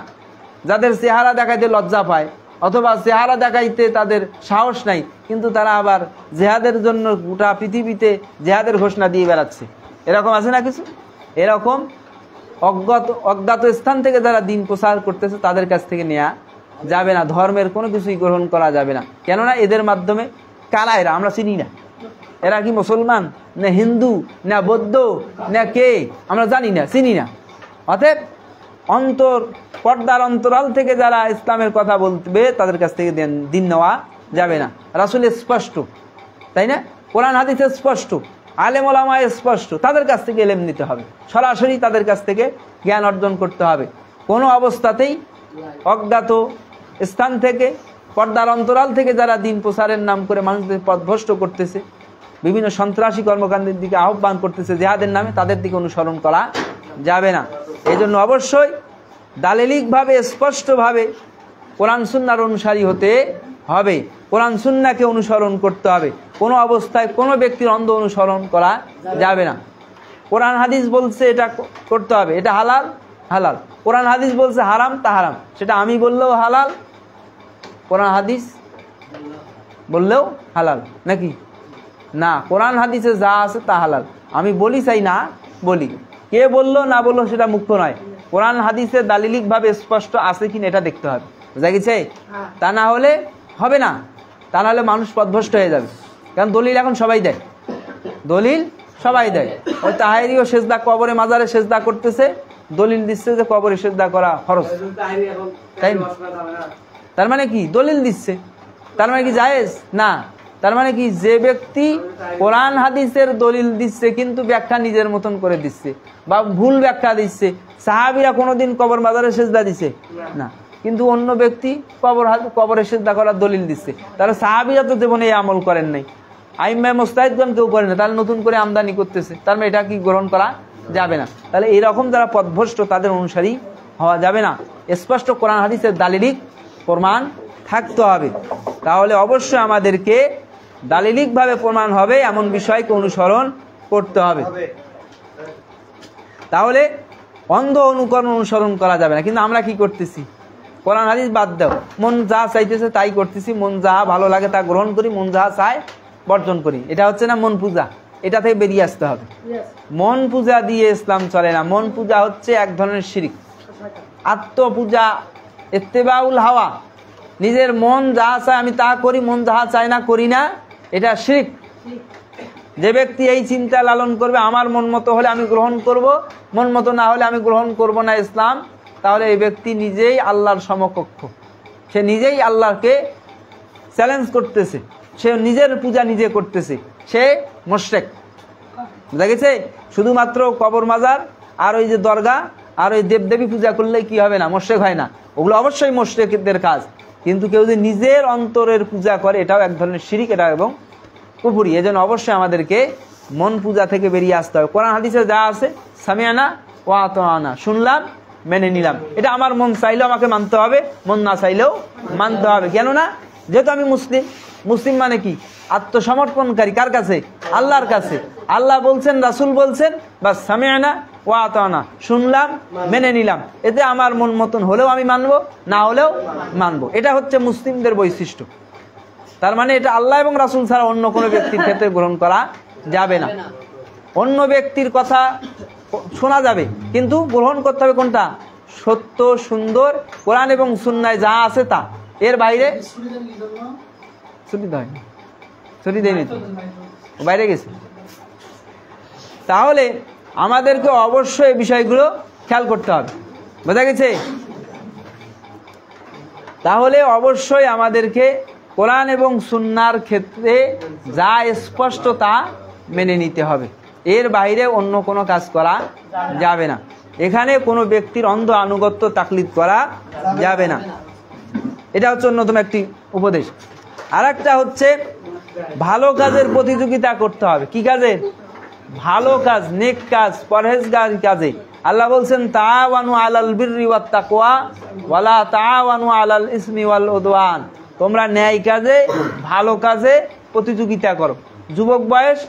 [SPEAKER 1] যাদের চেহারা দেখাইতে লজ্জা পায় অথবা চেহারা দেখাইতে তাদের সাহস নাই, কিন্তু তারা আবার জেহাদের জন্য গোটা পৃথিবীতে জেহাদের ঘোষণা দিয়ে বেড়াচ্ছে, এরকম আছে না কিছু? এরকম অজ্ঞাত স্থান থেকে যারা দিন প্রচার করতেছে, তাদের কাছ থেকে নেওয়া যাবে না, ধর্মের কোনো কিছুই গ্রহণ করা যাবে না। কেননা এদের মাধ্যমে কারা এরা, আমরা চিনি না, এরা কি মুসলমান না হিন্দু না বৌদ্ধ না কে, আমরা জানি না, চিনি না। অতএব পর্দার অন্তরাল থেকে যারা ইসলামের কথা বলবে, তাদের কাছ থেকে দিন নেওয়া যাবে না। রাসূল স্পষ্ট, তাই না? কোরআন হাদিসে স্পষ্ট, আলেম ওলামা স্পষ্ট, তাদের কাছ থেকে ইলম নিতে হবে, সরাসরি তাদের কাছ থেকে জ্ঞান অর্জন করতে হবে। কোনো অবস্থাতেই অজ্ঞাত স্থান থেকে, পর্দার অন্তরাল থেকে যারা দিন প্রচারের নাম করে মানুষদের পথভ্রষ্ট করতেছে, বিভিন্ন সন্ত্রাসী কর্মকাণ্ডের দিকে আহ্বান করতেছে জেহাদের নামে, তাদের দিকে অনুসরণ করা যাবে না। এই জন্য অবশ্যই দালিলিকভাবে স্পষ্টভাবে কোরআন সুন্নাহর অনুসারী হতে হবে, কোরআন সুন্নাহকে অনুসরণ করতে হবে। কোনো অবস্থায় কোনো ব্যক্তির অন্ধ অনুসরণ করা যাবে না। কোরআন হাদিস বলছে এটা করতে হবে, এটা হালাল, হালাল। কোরআন হাদিস বলছে হারাম, তা হারাম, সেটা আমি বললেও হালাল, কোরআন হাদিস বললেও হালাল নাকি না? কোরআন হাদিসে যা আছে তা হালাল, আমি বলি চাই না বলি, কে বললো না বললো সেটা মুখ্য নয়, কোরআন হাদিসে দালিলিকভাবে স্পষ্ট আছে কিনা এটা দেখতে হবে, বুঝা গেছে? তা না হলে হবে না, তা না হলে মানুষ পথভ্রষ্ট হয়ে যাবে। কারণ দলিল এখন সবাই দেয়, দলিল সবাই দেয়। ওই তাহেরিও সেজদা কবরে মাজারে সেজদা করতেছে, দলিল দিচ্ছে যে কবরে সেজদা করা ফরজ, তাই না? তার মানে কি দলিল দিচ্ছে, তার মানে কি জায়েজ না। তার মানে কি যে ব্যক্তি কোরআন হাদিসের দলিল দিচ্ছে কিন্তু ব্যাখ্যা নিজের মতন করে দিচ্ছে বা ভুল ব্যাখ্যা দিচ্ছে। সাহাবীরা কোনোদিন কবর মাজারে সেজদা দিছে না, কিন্তু অন্য ব্যক্তি কবরে সেজদা করার দলিল দিচ্ছে। তাহলে সাহাবীরা তো জীবনে এই আমল করেন নাই, আইম্মা মুজতাহিদগণ কেউ করেন না, তাহলে নতুন করে আমদানি করতেছে, তার মানে এটা কি গ্রহণ করা যাবে না। তাহলে এরকম যারা পথভ্রষ্ট তাদের অনুসারী হওয়া যাবে না। স্পষ্ট কোরআন হাদিসের দালিলিক প্রমাণ থাকতে হবে। তাহলে অবশ্যই আমাদেরকে দালিলিকভাবে প্রমাণ হবে এমন বিষয়কে অনুসরণ করতে হবে। তাহলে অন্ধ অনুকরণ অনুসরণ করা যাবে না। কিন্তু আমরা কি করতেছি, কোরআন হাদিস বাদ দাও, মন যা চাইতেছে তাই করতেছি, মন যা ভালো লাগে তা গ্রহণ করি, মন যা চায় বর্জন করি। এটা হচ্ছে না মন পূজা, এটা থেকে বেরিয়ে আসতে হবে। মন পূজা দিয়ে ইসলাম চলে না। মন পূজা হচ্ছে এক ধরনের শিরক, আত্মপূজা, ইত্তেবাউল হাওয়া, নিজের মন যা চায় আমি তা করি, মন যা চায় না করি না, এটা শিরক। যে ব্যক্তি এই চিন্তা লালন করবে আমার মন মতো হলে আমি গ্রহণ করব, মন মতো না হলে আমি গ্রহণ করব না ইসলাম, তাহলে এই ব্যক্তি নিজেই আল্লাহর সমকক্ষ, সে নিজেই আল্লাহকে চ্যালেঞ্জ করতেছে, সে নিজের পূজা নিজে করতেছে, সে মুশরিক। বুঝা গেছে? শুধুমাত্র কবর মাজার আর ওই যে দরগা আর ওই দেবদেবী পূজা করলে কি হবে না, মুশরিক হয় না। ওগুলো অবশ্যই মুশরিকদের কাজ, কিন্তু কেউ যদি নিজের অন্তরের পূজা করে এটাও এক ধরনের শিরিক, এটা এবং কুফরি। এজন্য অবশ্যই আমাদেরকে মন পূজা থেকে বেরিয়ে আসতে হবে। কোরআন হাদিসে যা আছে সামিআনা ওয়া আতানা, শুনলাম মেনে নিলাম, এটা আমার মন চাইলেও আমাকে মানতে হবে, মন না চাইলেও মানতে হবে। কেননা যেহেতু আমি মুসলিম, মুসলিম মানে কি আত্মসমর্পণকারী, কার কাছে? আল্লাহর কাছে। আল্লাহ বলছেন, রাসূল বলছেন, বাস সামিআনা ওয়া আতানা, শুনলাম মেনে নিলাম, এতে আমার মন মতন হলেও আমি মানবো, না হলেও মানবো। এটা হচ্ছে মুসলিমদের বৈশিষ্ট্য। তার মানে এটা আল্লাহ এবং রাসূল ছাড়া অন্য কোনো ব্যক্তির ক্ষেত্রে গ্রহণ করা যাবে না। অন্য ব্যক্তির কথা শোনা যাবে কিন্তু গ্রহণ করতে হবে কোনটা? সত্য, সুন্দর, কোরআন এবং সুন্নায় যা আছে তা। এর বাইরে ছুটি দেয়নি, ছুটি দেয়নি, বাইরে গেছে। তাহলে আমাদেরকে অবশ্যই এই বিষয়গুলো খেয়াল করতে হবে। বোঝা গেছে? তাহলে অবশ্যই আমাদেরকে কোরআন এবং সুন্নাহর ক্ষেত্রে যা স্পষ্ট তা মেনে নিতে হবে, এর বাইরে অন্য কোনো কাজ করা যাবে না। এখানে কোনো ব্যক্তির অন্ধ আনুগত্য তাকলিদ করা যাবে না। এটা হচ্ছে অন্যতম একটি উপদেশ। আর একটা হচ্ছে ভালো কাজের প্রতিযোগিতা করতে হবে। কি কাজে? ভালো কাজ, নেক কাজ, পরহেজগারি কাজে। আল্লাহ বলছেন তাআওয়ানু আলাল বিররি ওয়াত তাকওয়া ওয়ালা তাআওয়ানু আলাল ইসমি ওয়াল উদওয়ান, তোমরা ন্যায় কাজে, ভালো কাজে প্রতিযোগিতা করো। যুবক বয়স,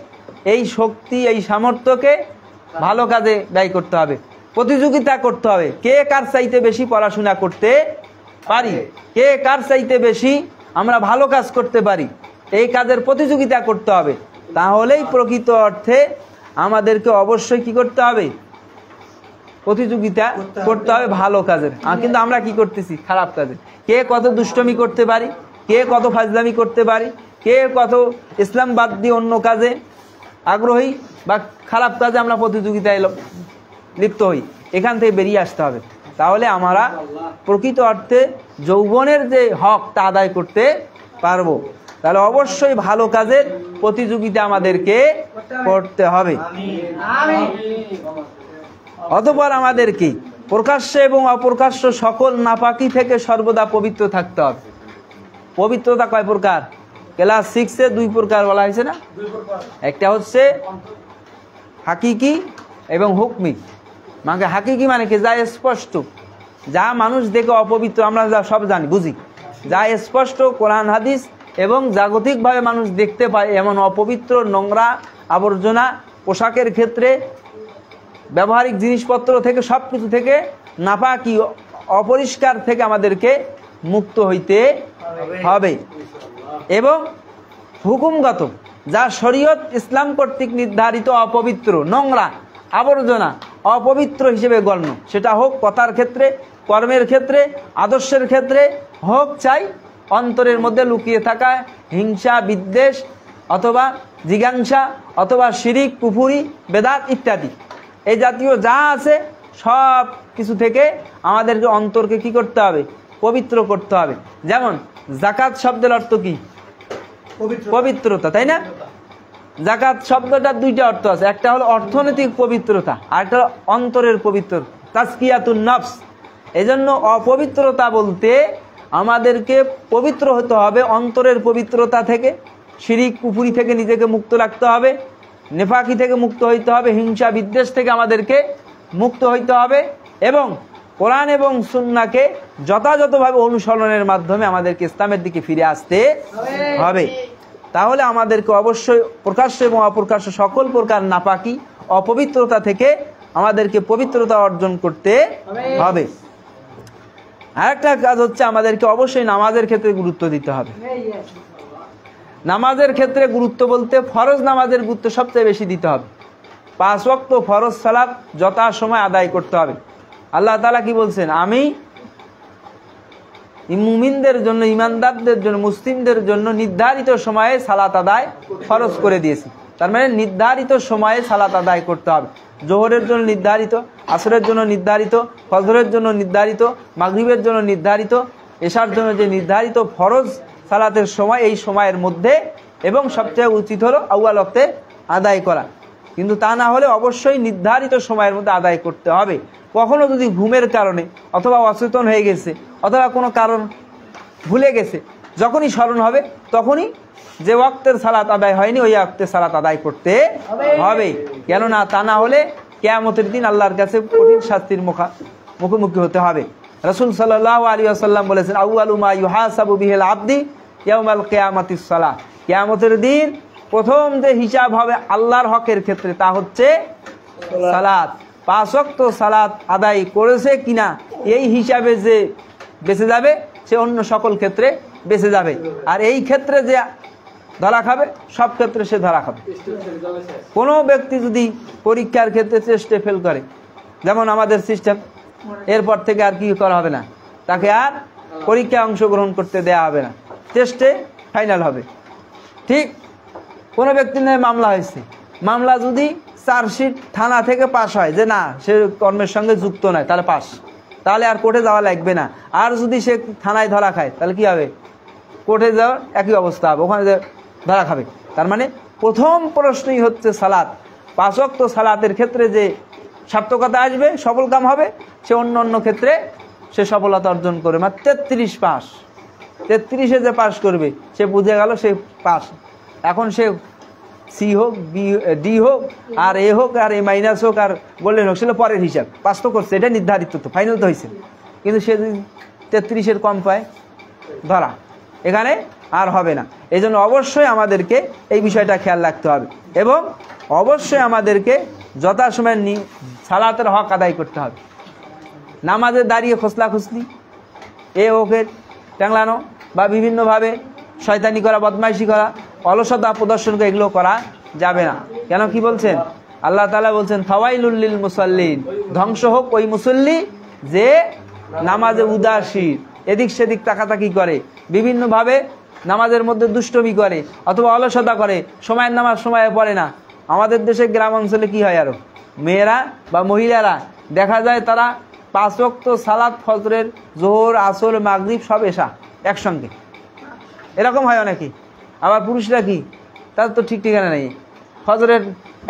[SPEAKER 1] এই শক্তি, এই সামর্থ্যকে ভালো কাজে ব্যয় করতে হবে, প্রতিযোগিতা করতে হবে। কে কার চাইতে বেশি পড়াশোনা করতে পারি, কে কার চাইতে বেশি আমরা ভালো কাজ করতে পারি, এই কাজের প্রতিযোগিতা করতে হবে। তাহলেই প্রকৃত অর্থে আমাদেরকে অবশ্যই কি করতে হবে? প্রতিযোগিতা করতে হবে ভালো কাজের। কিন্তু আমরা কি করতেছি? খারাপ কাজে। কে কত দুষ্টমি করতে পারি, কে কত ফাজলামি করতে পারি, কে কত ইসলাম বাদ দিয়ে অন্য কাজে আগ্রহী বা খারাপ কাজে আমরা প্রতিযোগিতায় লিপ্ত হই। এখান থেকে বেরিয়ে আসতে হবে। তাহলে আমরা প্রকৃত অর্থে যৌবনের যে হক তা আদায় করতে পারবো। তাহলে অবশ্যই ভালো কাজের প্রতিযোগিতা আমাদেরকে করতে হবে। অতঃপর আমাদেরকে প্রকাশ্য এবং অপ্রকাশ্য সকল নাপাকি থেকে সর্বদা পবিত্র থাকতে হবে। পবিত্রতা কয় প্রকার? ক্লাস 6-এ 2 প্রকার বলা হয়েছে না? একটা হচ্ছে হাকিকি এবং হুকমি। মানে হাকিকি মানে কি? যা স্পষ্ট, যা মানুষ দেখে অপবিত্র, আমরা যা সব জানি বুঝি, যা স্পষ্ট কোরআন হাদিস এবং জাগতিকভাবে মানুষ দেখতে পায় এমন অপবিত্র, নোংরা, আবর্জনা, পোশাকের ক্ষেত্রে, ব্যবহারিক জিনিসপত্র থেকে, সব কিছু থেকে, নাপাকি, অপরিষ্কার থেকে আমাদেরকে মুক্ত হইতে হবে। এবং হুকুমগত, যা শরীয়ত ইসলাম কর্তৃক নির্ধারিত অপবিত্র, নোংরা, আবর্জনা, অপবিত্র হিসেবে গণ্য, সেটা হোক কথার ক্ষেত্রে, কর্মের ক্ষেত্রে, আদর্শের ক্ষেত্রে হোক, চাই অন্তরের মধ্যে লুকিয়ে থাকা হিংসা, বিদ্বেষ, অথবা জিজ্ঞাসা অথবা শিরিক কুফুরি বেদাত ইত্যাদি এই জাতীয় যা আছে সব কিছু থেকে আমাদেরকে অন্তরকে কি করতে হবে? পবিত্র করতে হবে। যেমন যাকাত শব্দের অর্থ কি? পবিত্রতা, তাই না? যাকাত শব্দটার দুইটা অর্থ আছে, একটা হলো অর্থনৈতিক পবিত্রতা আর একটা হলো অন্তরের পবিত্রতা, তাজকিয়াতুন নফস। এজন্য অপবিত্রতা বলতে আমাদেরকে পবিত্র হতে হবে অন্তরের পবিত্রতা থেকে, শিরিক কুফুরি থেকে নিজেকে মুক্ত রাখতে হবে, নেফাকি থেকে মুক্ত হইতে হবে, হিংসা বিদ্বেষ থেকে আমাদেরকে মুক্ত হইতে হবে এবং কোরআন এবং সুন্নাহকে যথাযথভাবে অনুসরণের মাধ্যমে আমাদেরকে ইসলামের দিকে ফিরে আসতে হবে। তাহলে আমাদেরকে অবশ্যই প্রকাশ্য এবং অপ্রকাশ্য সকল প্রকার নাপাকি অপবিত্রতা থেকে আমাদেরকে পবিত্রতা অর্জন করতে হবে। আরেকটা কাজ হচ্ছে আমাদেরকে অবশ্যই নামাজের ক্ষেত্রে গুরুত্ব দিতে হবে। নামাজের ক্ষেত্রে গুরুত্ব বলতে ফরজ নামাজের গুরুত্ব সবচেয়ে বেশি দিতে হবে। 5 ওয়াক্ত ফরজ সালাত যথাসময়ে আদায় করতে হবে। আল্লাহ তাআলা কি বলছেন? আমি মুমিনদের জন্য, ইমানদারদের জন্য, মুসলিমদের জন্য নির্ধারিত সময়ে সালাত আদায় ফরজ করে দিয়েছি। তার মানে নির্ধারিত সময়ে সালাত আদায় করতে হবে। জোহরের জন্য নির্ধারিত, আসরের জন্য নির্ধারিত, ফজরের জন্য নির্ধারিত, মাগরিবের জন্য নির্ধারিত, এশার জন্য যে নির্ধারিত ফরজ সালাতের সময়, এই সময়ের মধ্যে এবং সবচেয়ে উচিত হলো আউয়াল ওয়াক্তে আদায় করা। কিন্তু তা না হলে অবশ্যই নির্ধারিত সময়ের মধ্যে আদায় করতে হবে। কখনো যদি ঘুমের কারণে অথবা অচেতন হয়ে গেছে অথবা কোনো কারণ ভুলে গেছে, যখনই স্মরণ হবে তখনই যে ওয়াক্তের সালাত আদায় হয়নি ওই ওয়াক্তের সালাত আদায় করতে হবে। কেননা তা না হলে কিয়ামতের দিন আল্লাহর কাছে কঠিন শাস্তির মুখোমুখি হতে হবে। রাসূল সাল্লাল্লাহু আলাইহি ওয়াসাল্লাম বলেছেন, আউয়ালু মা ইউহাসাবু বিহিল আবদি ইয়াউমাল কিয়ামাতিস সালাহ। কিয়ামতের দিন প্রথম যে হিসাব হবে আল্লাহর হকের ক্ষেত্রে তা হচ্ছে সালাত। 5 ওয়াক্ত সালাত আদায় করেছে কিনা এই হিসাবে যে বেঁচে যাবে সে অন্য সকল ক্ষেত্রে বেঁচে যাবে। আর এই ক্ষেত্রে যে ধরা খাবে সব ক্ষেত্রে সে ধরা খাবে। কোনো ব্যক্তি যদি পরীক্ষার ক্ষেত্রে টেস্টে ফেল করে, যেমন আমাদের সিস্টেম, এরপর থেকে আর কি করা হবে না, তাকে আর পরীক্ষায় অংশগ্রহণ করতে দেয়া হবে না, টেস্টে ফাইনাল হবে। ঠিক কোনো ব্যক্তির নামে মামলা হয়েছে, মামলা যদি চার্জশিট থানা থেকে পাস হয় যে না সে কর্মের সঙ্গে যুক্ত নয়, তাহলে পাস, তাহলে আর কোর্টে যাওয়া লাগবে না। আর যদি সে থানায় ধরা খায় তাহলে কি হবে? কোর্টে যাওয়ার একই অবস্থা হবে, ওখানে ধরা খাবে। তার মানে প্রথম প্রশ্নই হচ্ছে সালাত। 5 ওয়াক্ত সালাতের ক্ষেত্রে যে সার্থকতা আসবে, সফল কাম হবে, সে অন্য অন্য ক্ষেত্রে সে সফলতা অর্জন করবে। মানে 33 পাস, 33-এ যে পাস করবে সে বুঝে গেল সে পাস। এখন সে সি হোক, ডি হোক, আর এ হোক, আর এ মাইনাস হোক, আর গোল্ডেন হোক, সেটা পরের হিসাব। পাস তো করছে, এটা নির্ধারিত, তো ফাইনাল তো হয়েছে। কিন্তু সে যদি 33-এর কম পায়, ধরা এখানে আর হবে না। এই জন্য অবশ্যই আমাদেরকে এই বিষয়টা খেয়াল রাখতে হবে এবং অবশ্যই আমাদেরকে যথাসময়ে সালাতের হক আদায় করতে হবে। নামাজে দাঁড়িয়ে খোসলা খুসলি, এ ওকে ট্যাংলানো বা বিভিন্নভাবে শয়তানি করা, বদমাইশি করা, অলসতা প্রদর্শন করে এগুলো করা যাবে না। কেন কি বলছেন? আল্লাহ তাআলা বলছেন, ফাওয়াইলুল লিল মুসাল্লিন, ধ্বংস হোক ওই মুসল্লি যে নামাজে উদাসীন, এদিক সেদিক তাকাতাকি করে, বিভিন্নভাবে নামাজের মধ্যে দুষ্টমি করে অথবা অলসতা করে, সময়ের নামাজ সময়ে পড়ে না। আমাদের দেশে গ্রাম অঞ্চলে কি হয়, আরো মেয়েরা বা মহিলারা দেখা যায় তারা 5 ওয়াক্ত সালাত, ফজরের, জোহর, আসর, মাগরিব সব এশা একসঙ্গে, এরকম হয় অনেকে। আবার পুরুষরা কি, তার তো ঠিক ঠিকানা নেই, ফজরের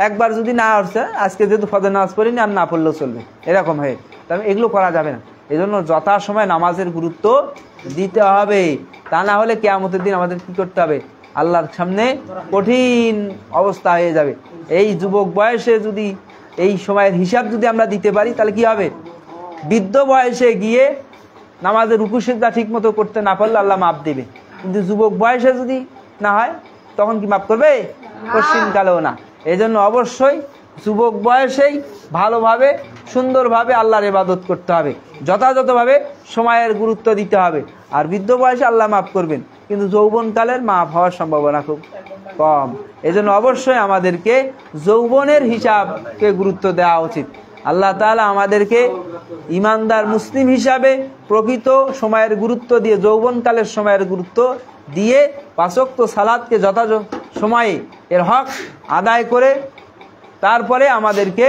[SPEAKER 1] একবার যদি না আসছে, আজকে যেহেতু ফজর নামাজ পড়িনি আর না পড়লেও চলবে, এরকম হয়। তবে এগুলো করা যাবে না। এই জন্য যথাসময়ে নামাজের গুরুত্ব দিতে হবে। তা না হলে কিয়ামতের দিন আমাদের কি করতে হবে? আল্লাহর সামনে কঠিন অবস্থা হয়ে যাবে। এই যুবক বয়সে যদি এই সময়ের হিসাব যদি আমরা দিতে পারি তাহলে কি হবে? বৃদ্ধ বয়সে গিয়ে নামাজের রুকু সিজদা ঠিক মতো করতে না পারলে আল্লাহ মাপ দেবে, কিন্তু যুবক বয়সে যদি না হয় তখন কি মাপ করবে? পশ্চিমকালেও না। এই জন্য অবশ্যই যুবক বয়সেই ভালোভাবে সুন্দরভাবে আল্লাহর ইবাদত করতে হবে, যথাযথভাবে সময়ের গুরুত্ব দিতে হবে। আর বৃদ্ধ বয়সে আল্লাহ মাফ করবেন, কিন্তু যৌবনকালের মাফ হওয়ার সম্ভাবনা খুব কম। এই জন্য অবশ্যই আমাদেরকে যৌবনের হিসাবকে গুরুত্ব দেওয়া উচিত। আল্লাহ তাআলা আমাদেরকে ইমানদার মুসলিম হিসাবে প্রকৃত সময়ের গুরুত্ব দিয়ে, যৌবনকালের সময়ের গুরুত্ব দিয়ে 5 ওয়াক্ত সালাতকে যথাযথ সময়ে এর হক আদায় করে তারপরে আমাদেরকে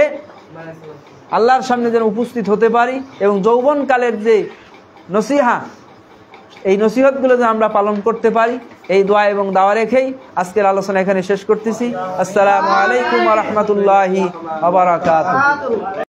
[SPEAKER 1] আল্লাহর সামনে যেন উপস্থিত হতে পারি এবং যৌবনকালের যে নসিহা, এই নসিহতগুলো যেন আমরা পালন করতে পারি, এই দোয়া এবং দাওয়া রেখেই আজকের আলোচনা এখানে শেষ করতেছি। আসসালামু আলাইকুম ওয়া রাহমাতুল্লাহি ওয়া বারাকাতুহু।